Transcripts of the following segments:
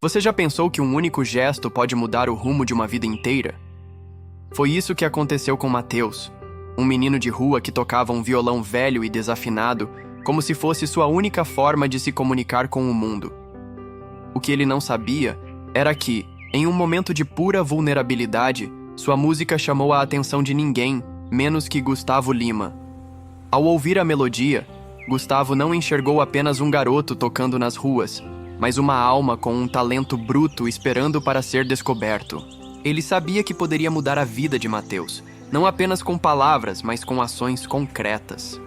Você já pensou que um único gesto pode mudar o rumo de uma vida inteira? Foi isso que aconteceu com Mateus, um menino de rua que tocava um violão velho e desafinado, como se fosse sua única forma de se comunicar com o mundo. O que ele não sabia era que, em um momento de pura vulnerabilidade, sua música chamou a atenção de ninguém, menos que Gustavo Lima. Ao ouvir a melodia, Gustavo não enxergou apenas um garoto tocando nas ruas, mas uma alma com um talento bruto esperando para ser descoberto. Ele sabia que poderia mudar a vida de Mateus, não apenas com palavras, mas com ações concretas.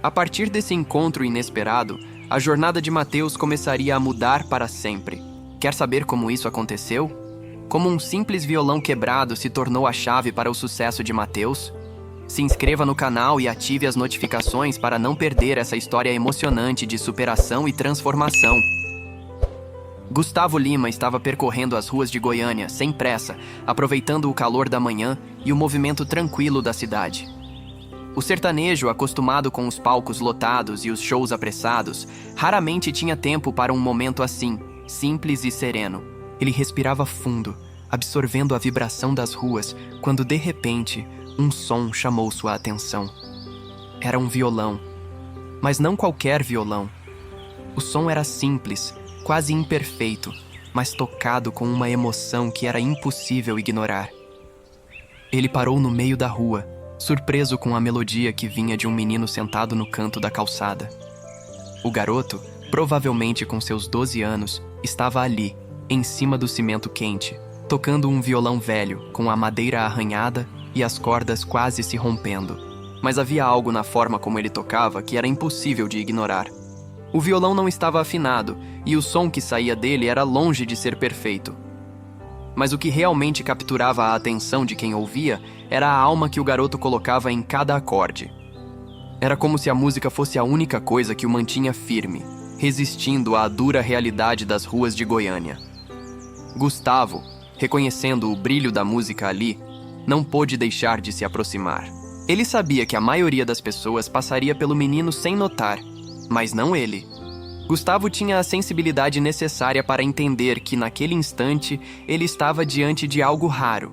A partir desse encontro inesperado, a jornada de Mateus começaria a mudar para sempre. Quer saber como isso aconteceu? Como um simples violão quebrado se tornou a chave para o sucesso de Mateus? Se inscreva no canal e ative as notificações para não perder essa história emocionante de superação e transformação. Gustavo Lima estava percorrendo as ruas de Goiânia, sem pressa, aproveitando o calor da manhã e o movimento tranquilo da cidade. O sertanejo, acostumado com os palcos lotados e os shows apressados, raramente tinha tempo para um momento assim, simples e sereno. Ele respirava fundo, absorvendo a vibração das ruas, quando de repente, um som chamou sua atenção. Era um violão, mas não qualquer violão. O som era simples, quase imperfeito, mas tocado com uma emoção que era impossível ignorar. Ele parou no meio da rua, surpreso com a melodia que vinha de um menino sentado no canto da calçada. O garoto, provavelmente com seus 12 anos, estava ali, em cima do cimento quente, tocando um violão velho, com a madeira arranhada e as cordas quase se rompendo. Mas havia algo na forma como ele tocava que era impossível de ignorar. O violão não estava afinado, e o som que saía dele era longe de ser perfeito. Mas o que realmente capturava a atenção de quem ouvia era a alma que o garoto colocava em cada acorde. Era como se a música fosse a única coisa que o mantinha firme, resistindo à dura realidade das ruas de Goiânia. Gustavo, reconhecendo o brilho da música ali, não pôde deixar de se aproximar. Ele sabia que a maioria das pessoas passaria pelo menino sem notar, mas não ele. Gustavo tinha a sensibilidade necessária para entender que, naquele instante, ele estava diante de algo raro.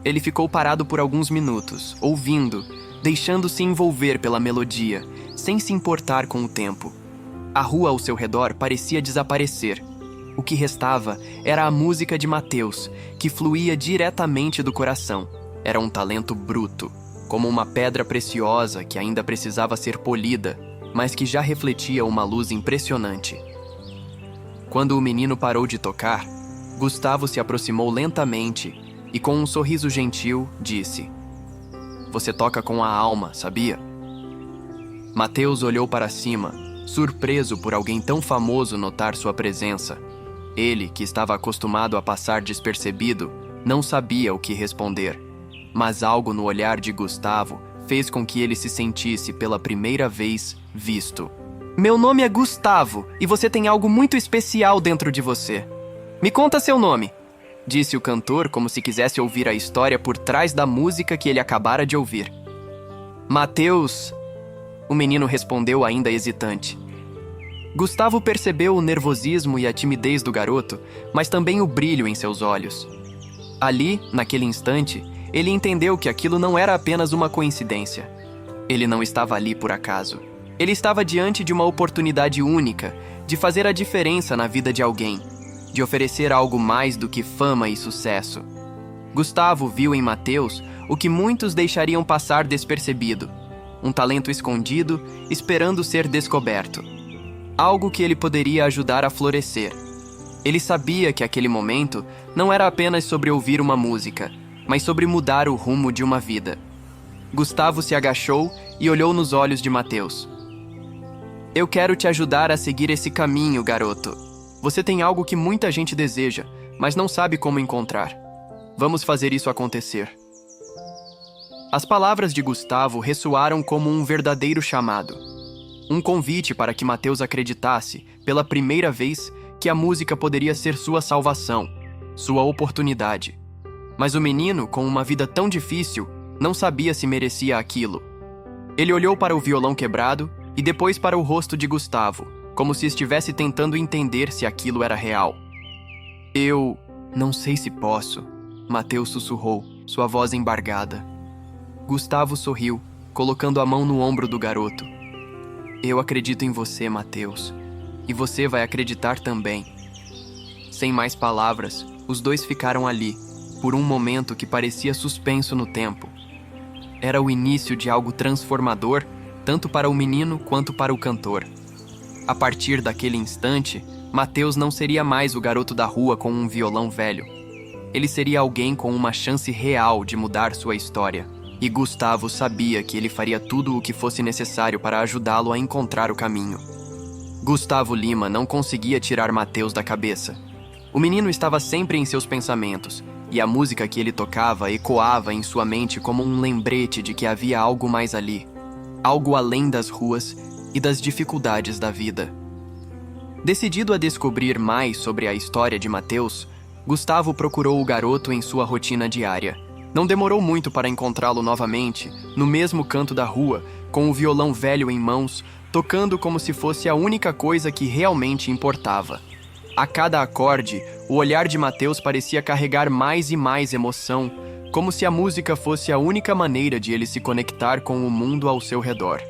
Ele ficou parado por alguns minutos, ouvindo, deixando-se envolver pela melodia, sem se importar com o tempo. A rua ao seu redor parecia desaparecer. O que restava era a música de Mateus, que fluía diretamente do coração. Era um talento bruto, como uma pedra preciosa que ainda precisava ser polida, mas que já refletia uma luz impressionante. Quando o menino parou de tocar, Gustavo se aproximou lentamente e, com um sorriso gentil, disse: "Você toca com a alma, sabia?" Mateus olhou para cima, surpreso por alguém tão famoso notar sua presença. Ele, que estava acostumado a passar despercebido, não sabia o que responder, mas algo no olhar de Gustavo fez com que ele se sentisse pela primeira vez visto. "Meu nome é Gustavo e você tem algo muito especial dentro de você. Me conta seu nome", disse o cantor como se quisesse ouvir a história por trás da música que ele acabara de ouvir. "Mateus", o menino respondeu ainda hesitante. Gustavo percebeu o nervosismo e a timidez do garoto, mas também o brilho em seus olhos. Ali, naquele instante, ele entendeu que aquilo não era apenas uma coincidência. Ele não estava ali por acaso. Ele estava diante de uma oportunidade única de fazer a diferença na vida de alguém, de oferecer algo mais do que fama e sucesso. Gustavo viu em Mateus o que muitos deixariam passar despercebido, um talento escondido, esperando ser descoberto. Algo que ele poderia ajudar a florescer. Ele sabia que aquele momento não era apenas sobre ouvir uma música, mas sobre mudar o rumo de uma vida. Gustavo se agachou e olhou nos olhos de Mateus. "Eu quero te ajudar a seguir esse caminho, garoto. Você tem algo que muita gente deseja, mas não sabe como encontrar. Vamos fazer isso acontecer." As palavras de Gustavo ressoaram como um verdadeiro chamado. Um convite para que Mateus acreditasse, pela primeira vez, que a música poderia ser sua salvação, sua oportunidade. Mas o menino, com uma vida tão difícil, não sabia se merecia aquilo. Ele olhou para o violão quebrado e depois para o rosto de Gustavo, como se estivesse tentando entender se aquilo era real. Eu não sei se posso, Mateus sussurrou, sua voz embargada. Gustavo sorriu, colocando a mão no ombro do garoto. Eu acredito em você, Mateus, e você vai acreditar também. Sem mais palavras, os dois ficaram ali, por um momento que parecia suspenso no tempo. Era o início de algo transformador, tanto para o menino quanto para o cantor. A partir daquele instante, Mateus não seria mais o garoto da rua com um violão velho. Ele seria alguém com uma chance real de mudar sua história. E Gustavo sabia que ele faria tudo o que fosse necessário para ajudá-lo a encontrar o caminho. Gustavo Lima não conseguia tirar Mateus da cabeça. O menino estava sempre em seus pensamentos, e a música que ele tocava ecoava em sua mente como um lembrete de que havia algo mais ali, algo além das ruas e das dificuldades da vida. Decidido a descobrir mais sobre a história de Mateus, Gustavo procurou o garoto em sua rotina diária. Não demorou muito para encontrá-lo novamente, no mesmo canto da rua, com o violão velho em mãos, tocando como se fosse a única coisa que realmente importava. A cada acorde, o olhar de Mateus parecia carregar mais e mais emoção, como se a música fosse a única maneira de ele se conectar com o mundo ao seu redor.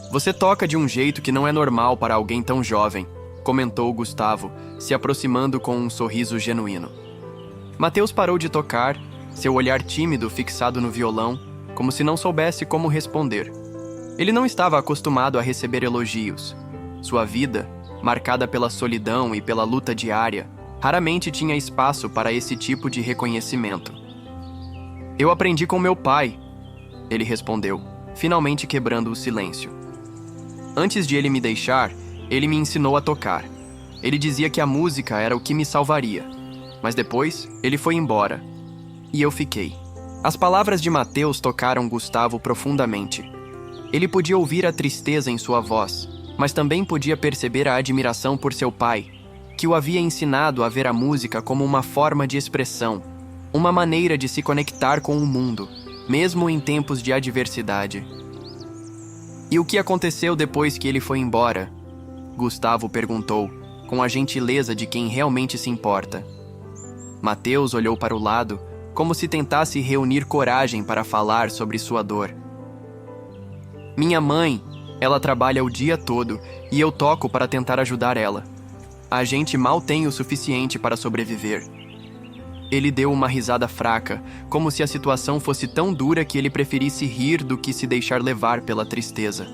Você toca de um jeito que não é normal para alguém tão jovem, comentou Gustavo, se aproximando com um sorriso genuíno. Mateus parou de tocar, seu olhar tímido fixado no violão, como se não soubesse como responder. Ele não estava acostumado a receber elogios. Sua vida, marcada pela solidão e pela luta diária, raramente tinha espaço para esse tipo de reconhecimento. Eu aprendi com meu pai, ele respondeu, finalmente quebrando o silêncio. Antes de ele me deixar, ele me ensinou a tocar. Ele dizia que a música era o que me salvaria. Mas depois, ele foi embora. E eu fiquei. As palavras de Mateus tocaram Gustavo profundamente. Ele podia ouvir a tristeza em sua voz, mas também podia perceber a admiração por seu pai, que o havia ensinado a ver a música como uma forma de expressão, uma maneira de se conectar com o mundo, mesmo em tempos de adversidade. E o que aconteceu depois que ele foi embora? Gustavo perguntou, com a gentileza de quem realmente se importa. Mateus olhou para o lado, como se tentasse reunir coragem para falar sobre sua dor. Minha mãe, ela trabalha o dia todo e eu toco para tentar ajudar ela. A gente mal tem o suficiente para sobreviver. Ele deu uma risada fraca, como se a situação fosse tão dura que ele preferisse rir do que se deixar levar pela tristeza.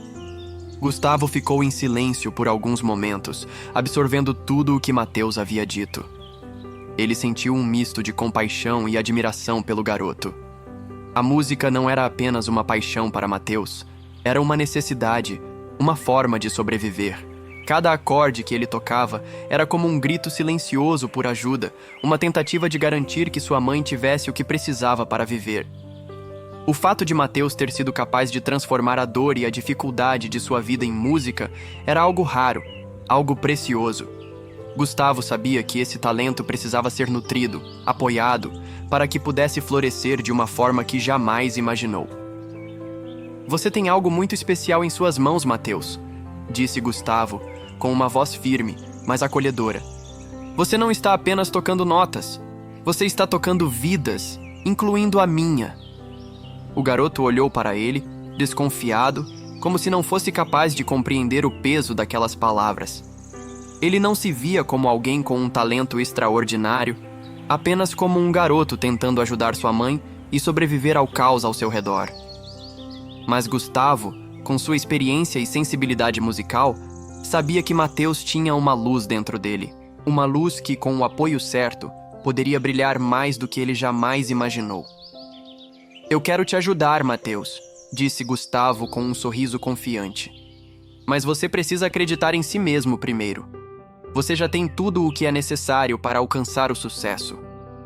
Gustavo ficou em silêncio por alguns momentos, absorvendo tudo o que Mateus havia dito. Ele sentiu um misto de compaixão e admiração pelo garoto. A música não era apenas uma paixão para Mateus, era uma necessidade, uma forma de sobreviver. Cada acorde que ele tocava era como um grito silencioso por ajuda, uma tentativa de garantir que sua mãe tivesse o que precisava para viver. O fato de Mateus ter sido capaz de transformar a dor e a dificuldade de sua vida em música era algo raro, algo precioso. Gustavo sabia que esse talento precisava ser nutrido, apoiado, para que pudesse florescer de uma forma que jamais imaginou. Você tem algo muito especial em suas mãos, Mateus, disse Gustavo, com uma voz firme, mas acolhedora. Você não está apenas tocando notas, você está tocando vidas, incluindo a minha. O garoto olhou para ele, desconfiado, como se não fosse capaz de compreender o peso daquelas palavras. Ele não se via como alguém com um talento extraordinário, apenas como um garoto tentando ajudar sua mãe e sobreviver ao caos ao seu redor. Mas Gustavo, com sua experiência e sensibilidade musical, sabia que Mateus tinha uma luz dentro dele, uma luz que, com o apoio certo, poderia brilhar mais do que ele jamais imaginou. Eu quero te ajudar, Mateus, disse Gustavo com um sorriso confiante. Mas você precisa acreditar em si mesmo primeiro. Você já tem tudo o que é necessário para alcançar o sucesso.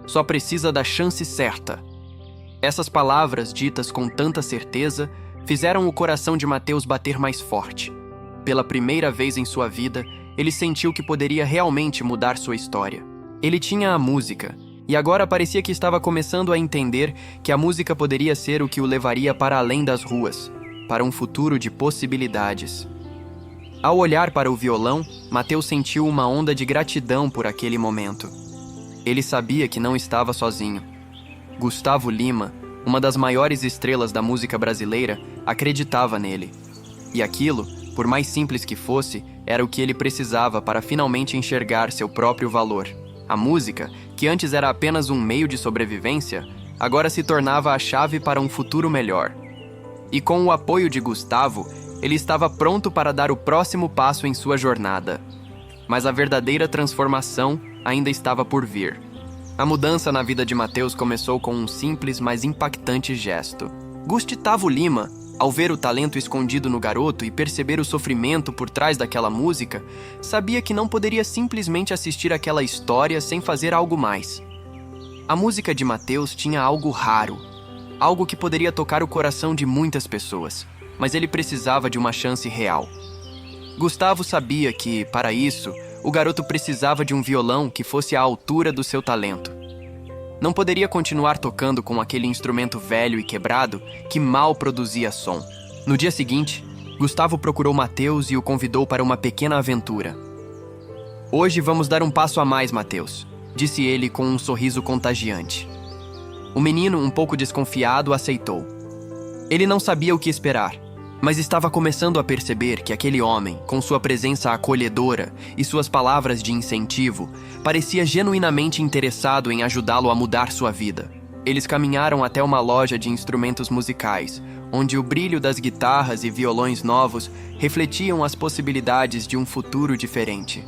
Só precisa da chance certa. Essas palavras, ditas com tanta certeza, fizeram o coração de Mateus bater mais forte. Pela primeira vez em sua vida, ele sentiu que poderia realmente mudar sua história. Ele tinha a música, e agora parecia que estava começando a entender que a música poderia ser o que o levaria para além das ruas, para um futuro de possibilidades. Ao olhar para o violão, Mateus sentiu uma onda de gratidão por aquele momento. Ele sabia que não estava sozinho. Gustavo Lima, uma das maiores estrelas da música brasileira, acreditava nele. E aquilo, por mais simples que fosse, era o que ele precisava para finalmente enxergar seu próprio valor. A música, que antes era apenas um meio de sobrevivência, agora se tornava a chave para um futuro melhor. E com o apoio de Gustavo, ele estava pronto para dar o próximo passo em sua jornada. Mas a verdadeira transformação ainda estava por vir. A mudança na vida de Matheus começou com um simples, mas impactante gesto. Gustavo Lima, ao ver o talento escondido no garoto e perceber o sofrimento por trás daquela música, sabia que não poderia simplesmente assistir aquela história sem fazer algo mais. A música de Matheus tinha algo raro, algo que poderia tocar o coração de muitas pessoas, mas ele precisava de uma chance real. Gustavo sabia que, para isso, o garoto precisava de um violão que fosse à altura do seu talento. Não poderia continuar tocando com aquele instrumento velho e quebrado que mal produzia som. No dia seguinte, Gustavo procurou Matheus e o convidou para uma pequena aventura. "Hoje vamos dar um passo a mais, Matheus", disse ele com um sorriso contagiante. O menino, um pouco desconfiado, aceitou. Ele não sabia o que esperar, mas estava começando a perceber que aquele homem, com sua presença acolhedora e suas palavras de incentivo, parecia genuinamente interessado em ajudá-lo a mudar sua vida. Eles caminharam até uma loja de instrumentos musicais, onde o brilho das guitarras e violões novos refletiam as possibilidades de um futuro diferente.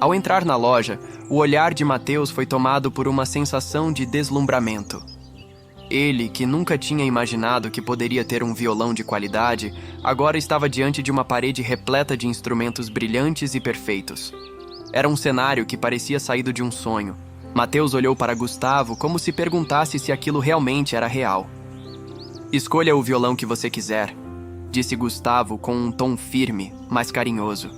Ao entrar na loja, o olhar de Matheus foi tomado por uma sensação de deslumbramento. Ele, que nunca tinha imaginado que poderia ter um violão de qualidade, agora estava diante de uma parede repleta de instrumentos brilhantes e perfeitos. Era um cenário que parecia saído de um sonho. Matheus olhou para Gustavo como se perguntasse se aquilo realmente era real. "Escolha o violão que você quiser", disse Gustavo com um tom firme, mas carinhoso.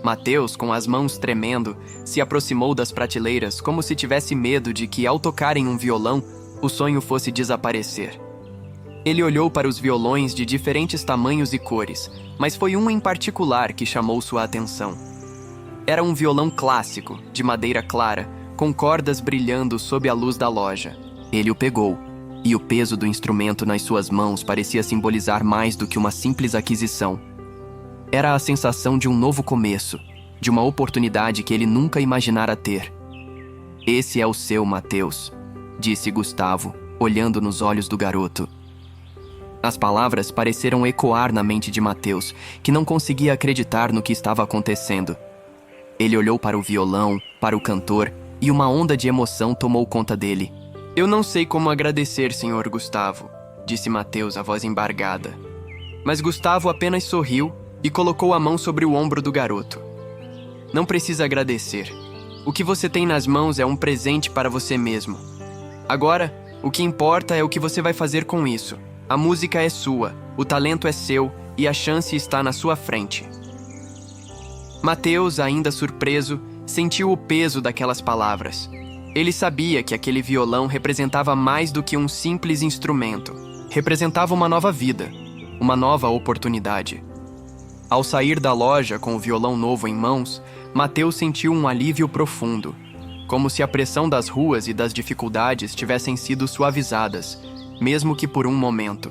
Matheus, com as mãos tremendo, se aproximou das prateleiras como se tivesse medo de que, ao tocar em um violão, o sonho fosse desaparecer. Ele olhou para os violões de diferentes tamanhos e cores, mas foi um em particular que chamou sua atenção. Era um violão clássico, de madeira clara, com cordas brilhando sob a luz da loja. Ele o pegou, e o peso do instrumento nas suas mãos parecia simbolizar mais do que uma simples aquisição. Era a sensação de um novo começo, de uma oportunidade que ele nunca imaginara ter. "Esse é o seu, Matheus", disse Gustavo, olhando nos olhos do garoto. As palavras pareceram ecoar na mente de Matheus, que não conseguia acreditar no que estava acontecendo. Ele olhou para o violão, para o cantor, e uma onda de emoção tomou conta dele. "Eu não sei como agradecer, senhor Gustavo", disse Matheus, a voz embargada. Mas Gustavo apenas sorriu e colocou a mão sobre o ombro do garoto. "Não precisa agradecer. O que você tem nas mãos é um presente para você mesmo. Agora, o que importa é o que você vai fazer com isso. A música é sua, o talento é seu e a chance está na sua frente." Matheus, ainda surpreso, sentiu o peso daquelas palavras. Ele sabia que aquele violão representava mais do que um simples instrumento. Representava uma nova vida, uma nova oportunidade. Ao sair da loja com o violão novo em mãos, Matheus sentiu um alívio profundo, como se a pressão das ruas e das dificuldades tivessem sido suavizadas, mesmo que por um momento.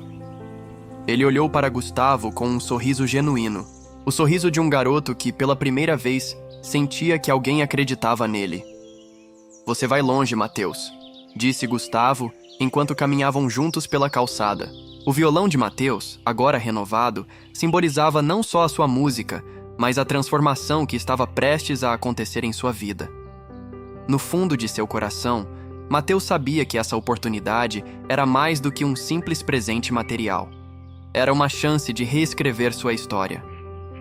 Ele olhou para Gustavo com um sorriso genuíno, o sorriso de um garoto que, pela primeira vez, sentia que alguém acreditava nele. "Você vai longe, Matheus", disse Gustavo, enquanto caminhavam juntos pela calçada. O violão de Matheus, agora renovado, simbolizava não só a sua música, mas a transformação que estava prestes a acontecer em sua vida. No fundo de seu coração, Matheus sabia que essa oportunidade era mais do que um simples presente material. Era uma chance de reescrever sua história.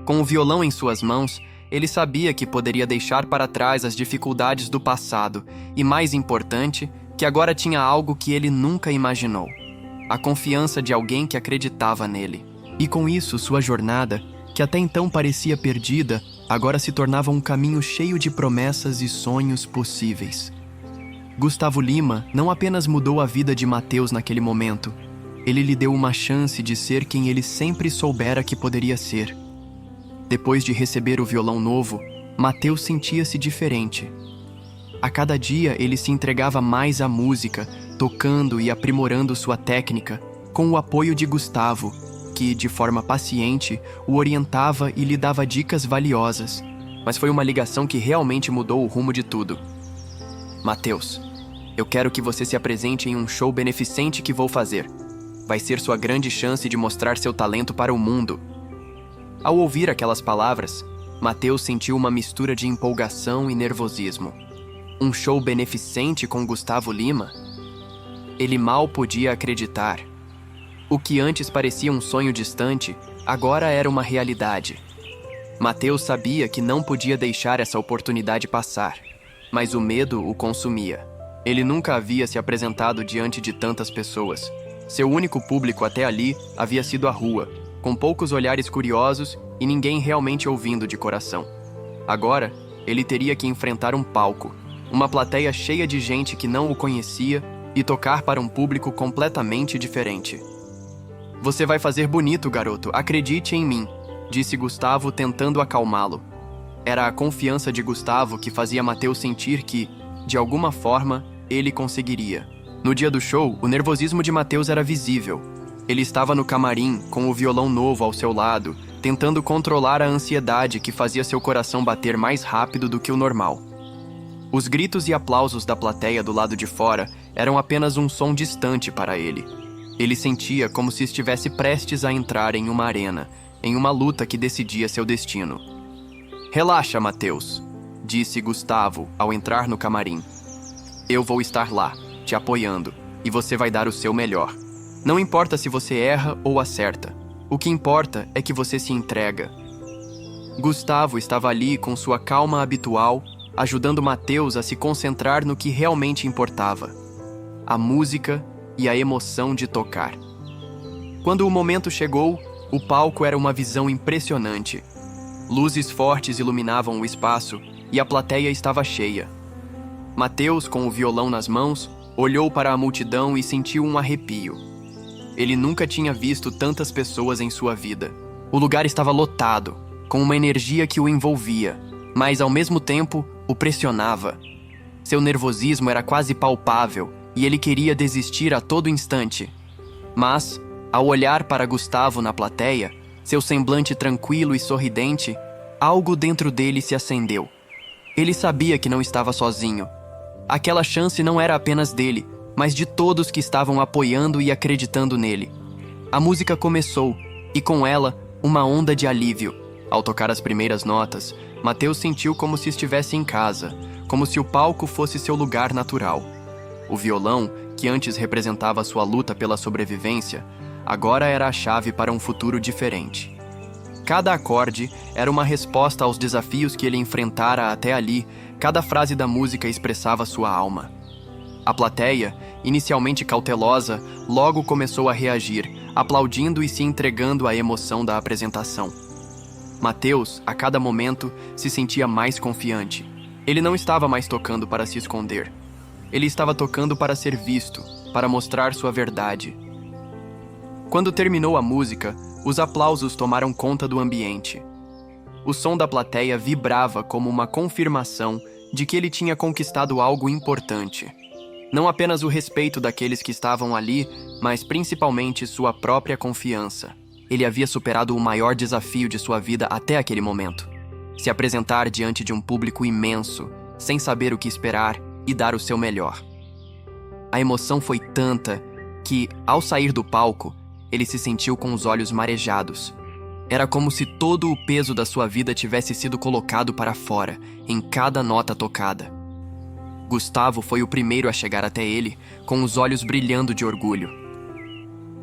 Com o violão em suas mãos, ele sabia que poderia deixar para trás as dificuldades do passado e, mais importante, que agora tinha algo que ele nunca imaginou: a confiança de alguém que acreditava nele. E com isso, sua jornada, que até então parecia perdida, agora se tornava um caminho cheio de promessas e sonhos possíveis. Gustavo Lima não apenas mudou a vida de Matheus naquele momento, ele lhe deu uma chance de ser quem ele sempre soubera que poderia ser. Depois de receber o violão novo, Matheus sentia-se diferente. A cada dia ele se entregava mais à música, tocando e aprimorando sua técnica, com o apoio de Gustavo, que, de forma paciente, o orientava e lhe dava dicas valiosas. Mas foi uma ligação que realmente mudou o rumo de tudo. Mateus, eu quero que você se apresente em um show beneficente que vou fazer. Vai ser sua grande chance de mostrar seu talento para o mundo. Ao ouvir aquelas palavras, Mateus sentiu uma mistura de empolgação e nervosismo. Um show beneficente com Gustavo Lima? Ele mal podia acreditar. O que antes parecia um sonho distante, agora era uma realidade. Mateus sabia que não podia deixar essa oportunidade passar, mas o medo o consumia. Ele nunca havia se apresentado diante de tantas pessoas. Seu único público até ali havia sido a rua, com poucos olhares curiosos e ninguém realmente ouvindo de coração. Agora, ele teria que enfrentar um palco, uma plateia cheia de gente que não o conhecia e tocar para um público completamente diferente. Você vai fazer bonito, garoto, acredite em mim, disse Gustavo tentando acalmá-lo. Era a confiança de Gustavo que fazia Mateus sentir que, de alguma forma, ele conseguiria. No dia do show, o nervosismo de Mateus era visível. Ele estava no camarim, com o violão novo ao seu lado, tentando controlar a ansiedade que fazia seu coração bater mais rápido do que o normal. Os gritos e aplausos da plateia do lado de fora eram apenas um som distante para ele. Ele sentia como se estivesse prestes a entrar em uma arena, em uma luta que decidia seu destino. Relaxa, Mateus, disse Gustavo ao entrar no camarim. Eu vou estar lá, te apoiando, e você vai dar o seu melhor. Não importa se você erra ou acerta. O que importa é que você se entrega. Gustavo estava ali com sua calma habitual, ajudando Mateus a se concentrar no que realmente importava: a música e a emoção de tocar. Quando o momento chegou, o palco era uma visão impressionante. Luzes fortes iluminavam o espaço e a plateia estava cheia. Mateus, com o violão nas mãos, olhou para a multidão e sentiu um arrepio. Ele nunca tinha visto tantas pessoas em sua vida. O lugar estava lotado, com uma energia que o envolvia, mas ao mesmo tempo o pressionava. Seu nervosismo era quase palpável e ele queria desistir a todo instante. Mas, ao olhar para Gustavo na plateia, seu semblante tranquilo e sorridente, algo dentro dele se acendeu. Ele sabia que não estava sozinho. Aquela chance não era apenas dele, mas de todos que estavam apoiando e acreditando nele. A música começou, e com ela, uma onda de alívio. Ao tocar as primeiras notas, Mateus sentiu como se estivesse em casa, como se o palco fosse seu lugar natural. O violão, que antes representava sua luta pela sobrevivência, agora era a chave para um futuro diferente. Cada acorde era uma resposta aos desafios que ele enfrentara até ali, cada frase da música expressava sua alma. A plateia, inicialmente cautelosa, logo começou a reagir, aplaudindo e se entregando à emoção da apresentação. Mateus, a cada momento, se sentia mais confiante. Ele não estava mais tocando para se esconder. Ele estava tocando para ser visto, para mostrar sua verdade. Quando terminou a música, os aplausos tomaram conta do ambiente. O som da plateia vibrava como uma confirmação de que ele tinha conquistado algo importante. Não apenas o respeito daqueles que estavam ali, mas principalmente sua própria confiança. Ele havia superado o maior desafio de sua vida até aquele momento: se apresentar diante de um público imenso, sem saber o que esperar e dar o seu melhor. A emoção foi tanta que, ao sair do palco, ele se sentiu com os olhos marejados. Era como se todo o peso da sua vida tivesse sido colocado para fora, em cada nota tocada. Gustavo foi o primeiro a chegar até ele, com os olhos brilhando de orgulho.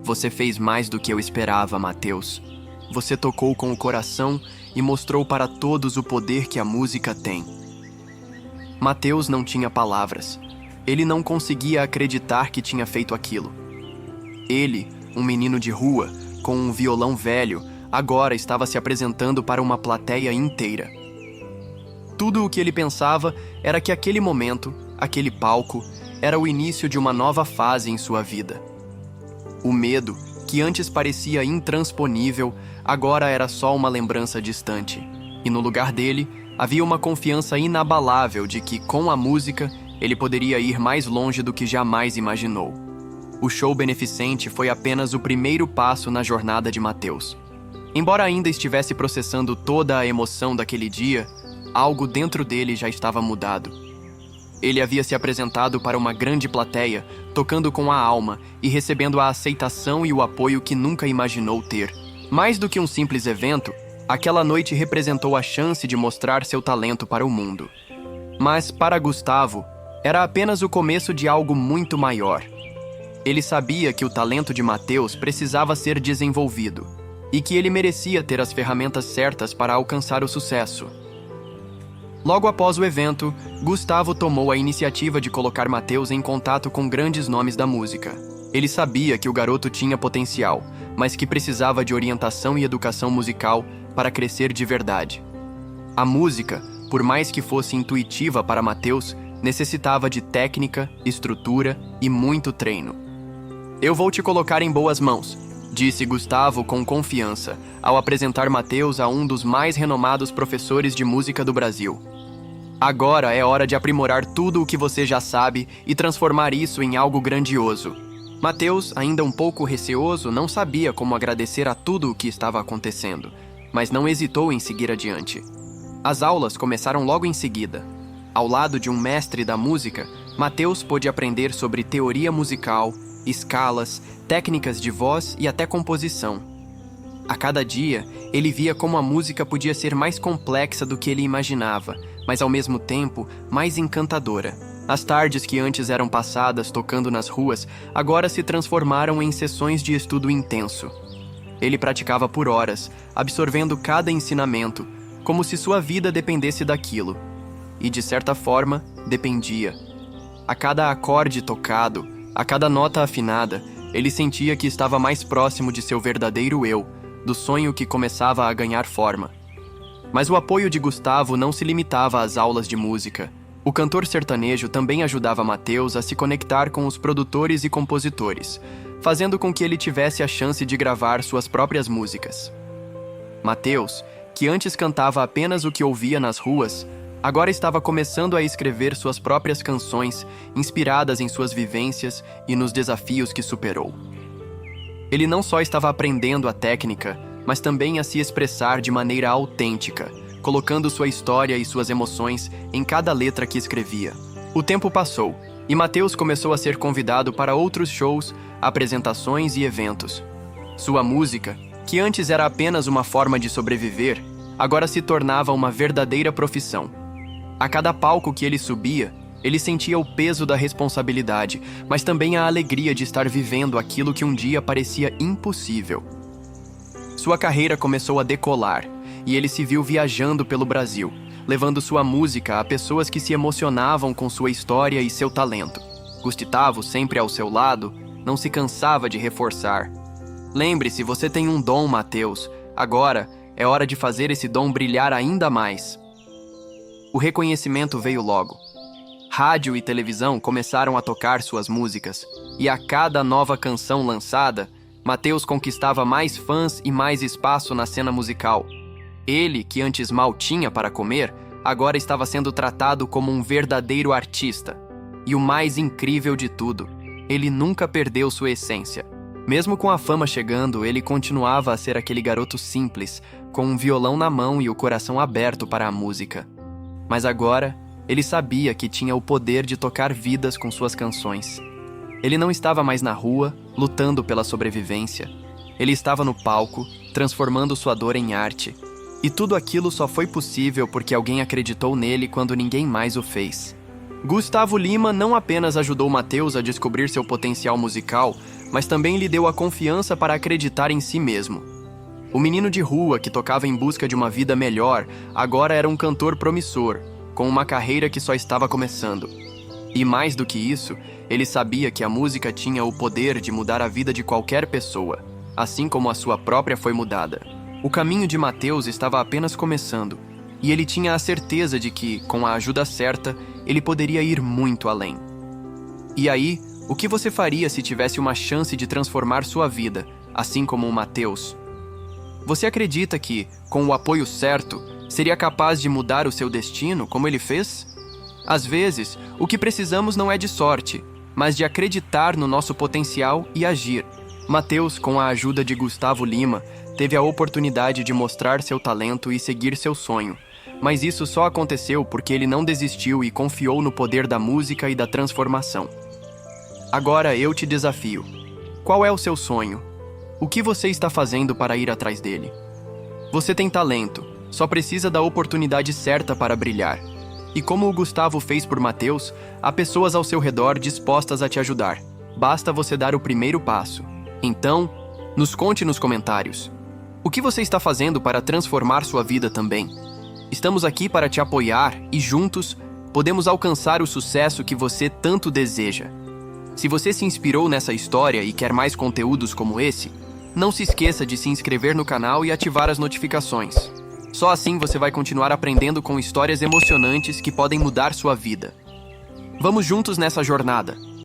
Você fez mais do que eu esperava, Mateus. Você tocou com o coração e mostrou para todos o poder que a música tem. Mateus não tinha palavras. Ele não conseguia acreditar que tinha feito aquilo. Ele, um menino de rua, com um violão velho, agora estava se apresentando para uma plateia inteira. Tudo o que ele pensava era que aquele momento, aquele palco, era o início de uma nova fase em sua vida. O medo, que antes parecia intransponível, agora era só uma lembrança distante, e no lugar dele, Havia uma confiança inabalável de que, com a música, ele poderia ir mais longe do que jamais imaginou. O show beneficente foi apenas o primeiro passo na jornada de Matheus. Embora ainda estivesse processando toda a emoção daquele dia, algo dentro dele já estava mudado. Ele havia se apresentado para uma grande plateia, tocando com a alma e recebendo a aceitação e o apoio que nunca imaginou ter. Mais do que um simples evento, aquela noite representou a chance de mostrar seu talento para o mundo. Mas, para Gustavo, era apenas o começo de algo muito maior. Ele sabia que o talento de Matheus precisava ser desenvolvido e que ele merecia ter as ferramentas certas para alcançar o sucesso. Logo após o evento, Gustavo tomou a iniciativa de colocar Matheus em contato com grandes nomes da música. Ele sabia que o garoto tinha potencial, mas que precisava de orientação e educação musical para crescer de verdade. A música, por mais que fosse intuitiva para Matheus, necessitava de técnica, estrutura e muito treino. "Eu vou te colocar em boas mãos", disse Gustavo com confiança, ao apresentar Matheus a um dos mais renomados professores de música do Brasil. "Agora é hora de aprimorar tudo o que você já sabe e transformar isso em algo grandioso." Matheus, ainda um pouco receoso, não sabia como agradecer a tudo o que estava acontecendo, mas não hesitou em seguir adiante. As aulas começaram logo em seguida. Ao lado de um mestre da música, Matheus pôde aprender sobre teoria musical, escalas, técnicas de voz e até composição. A cada dia, ele via como a música podia ser mais complexa do que ele imaginava, mas ao mesmo tempo mais encantadora. As tardes que antes eram passadas tocando nas ruas, agora se transformaram em sessões de estudo intenso. Ele praticava por horas, absorvendo cada ensinamento, como se sua vida dependesse daquilo. E, de certa forma, dependia. A cada acorde tocado, a cada nota afinada, ele sentia que estava mais próximo de seu verdadeiro eu, do sonho que começava a ganhar forma. Mas o apoio de Gustavo não se limitava às aulas de música. O cantor sertanejo também ajudava Matheus a se conectar com os produtores e compositores, fazendo com que ele tivesse a chance de gravar suas próprias músicas. Matheus, que antes cantava apenas o que ouvia nas ruas, agora estava começando a escrever suas próprias canções, inspiradas em suas vivências e nos desafios que superou. Ele não só estava aprendendo a técnica, mas também a se expressar de maneira autêntica, colocando sua história e suas emoções em cada letra que escrevia. O tempo passou, e Matheus começou a ser convidado para outros shows, apresentações e eventos. Sua música, que antes era apenas uma forma de sobreviver, agora se tornava uma verdadeira profissão. A cada palco que ele subia, ele sentia o peso da responsabilidade, mas também a alegria de estar vivendo aquilo que um dia parecia impossível. Sua carreira começou a decolar, e ele se viu viajando pelo Brasil, levando sua música a pessoas que se emocionavam com sua história e seu talento. Gustavo, sempre ao seu lado, não se cansava de reforçar: "Lembre-se, você tem um dom, Matheus. Agora é hora de fazer esse dom brilhar ainda mais." O reconhecimento veio logo. Rádio e televisão começaram a tocar suas músicas, e a cada nova canção lançada, Matheus conquistava mais fãs e mais espaço na cena musical. Ele, que antes mal tinha para comer, agora estava sendo tratado como um verdadeiro artista. E o mais incrível de tudo, ele nunca perdeu sua essência. Mesmo com a fama chegando, ele continuava a ser aquele garoto simples, com um violão na mão e o coração aberto para a música. Mas agora, ele sabia que tinha o poder de tocar vidas com suas canções. Ele não estava mais na rua, lutando pela sobrevivência. Ele estava no palco, transformando sua dor em arte. E tudo aquilo só foi possível porque alguém acreditou nele quando ninguém mais o fez. Gustavo Lima não apenas ajudou Matheus a descobrir seu potencial musical, mas também lhe deu a confiança para acreditar em si mesmo. O menino de rua que tocava em busca de uma vida melhor, agora era um cantor promissor, com uma carreira que só estava começando. E mais do que isso, ele sabia que a música tinha o poder de mudar a vida de qualquer pessoa, assim como a sua própria foi mudada. O caminho de Matheus estava apenas começando, e ele tinha a certeza de que, com a ajuda certa, ele poderia ir muito além. E aí, o que você faria se tivesse uma chance de transformar sua vida, assim como o Matheus? Você acredita que, com o apoio certo, Seria capaz de mudar o seu destino como ele fez? Às vezes, o que precisamos não é de sorte, mas de acreditar no nosso potencial e agir. Mateus, com a ajuda de Gustavo Lima, teve a oportunidade de mostrar seu talento e seguir seu sonho. Mas isso só aconteceu porque ele não desistiu e confiou no poder da música e da transformação. Agora eu te desafio. Qual é o seu sonho? O que você está fazendo para ir atrás dele? Você tem talento, só precisa da oportunidade certa para brilhar. E como o Gustavo fez por Mateus, há pessoas ao seu redor dispostas a te ajudar. Basta você dar o primeiro passo. Então, nos conte nos comentários. O que você está fazendo para transformar sua vida também? Estamos aqui para te apoiar e juntos podemos alcançar o sucesso que você tanto deseja. Se você se inspirou nessa história e quer mais conteúdos como esse, não se esqueça de se inscrever no canal e ativar as notificações. Só assim você vai continuar aprendendo com histórias emocionantes que podem mudar sua vida. Vamos juntos nessa jornada.